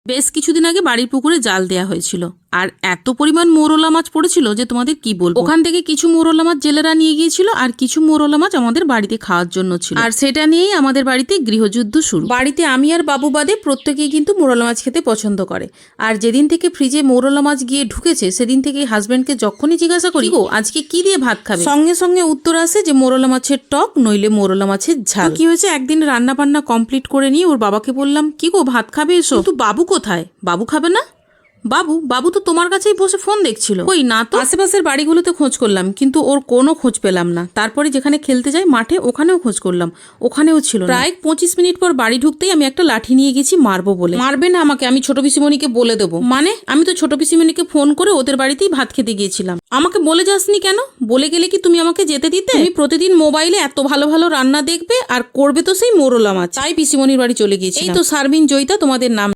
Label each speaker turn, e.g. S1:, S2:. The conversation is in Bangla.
S1: বেশ কিছুদিন আগে বাড়ির পুকুরে জাল দেয়া হয়েছিল, আর এত পরিমাণ মৌরলা মাছ পড়েছিল যে তোমাদের কি বলবো। ওখান থেকে কিছু মৌরলা মাছ জেলেরা নিয়ে গিয়েছিল, আর কিছু মৌরলা মাছ আমাদের বাড়িতে খাওয়ার জন্য ছিল, আর সেটা নিয়েই আমাদের বাড়িতে গৃহযুদ্ধ শুরু। বাড়িতে আমি আর বাবু বাদে প্রত্যেকেই কিন্তু মৌরলা মাছ খেতে পছন্দ করে। আর যেদিন থেকে ফ্রিজে মৌরলা মাছ গিয়ে ঢুকেছে সেদিন থেকে হাজবেন্ডকে যখনই জিজ্ঞাসা করি, গো আজকে কি দিয়ে ভাত খাবে, সঙ্গে সঙ্গে উত্তর আসে যে মৌরলা মাছের টক, নইলে মৌরলা মাছের ঝাল। কি হয়েছে, একদিন রান্না বান্না কমপ্লিট করে নিয়ে ওর বাবাকে বললাম, কি গো ভাত খাবে এসো। কিন্তু বাবু কোথায়, বাবু খাবে না। বাবু তো তোমার কাছেই বসে ফোন দেখছিল। কই না তো। আশেপাশের বাড়িগুলোতে খোঁজ করলাম, কিন্তু ওর কোনো খোঁজ পেলাম না। তারপরে যেখানে খেলতে যাই মাঠে, ওখানেও খোঁজ করলাম, ওখানেও ছিল না। প্রায় 25 মিনিট পর বাড়ি ঢুকতেই আমি একটা লাঠি নিয়ে গেছি মারবো বলে। মারবে না আমাকে, আমি ছোট পিসিমণিকে বলে দেবো। মানে আমি তো ছোট পিসিমণিকে ফোন করে ওদের বাড়িতেই ভাত খেতে গিয়েছিলাম। আমাকে বলে যাসনি কেন? বলে গেলে কি তুমি আমাকে যেতে দিতে? তুমি প্রতিদিন মোবাইলে এত ভালো ভালো রান্না দেখবে আর করবে তো সেই মোরলা মাছ। তাই পিসিমণির বাড়ি চলে গিয়েছি। এই তো সার্বিন জয়িতা তোমাদের নাম।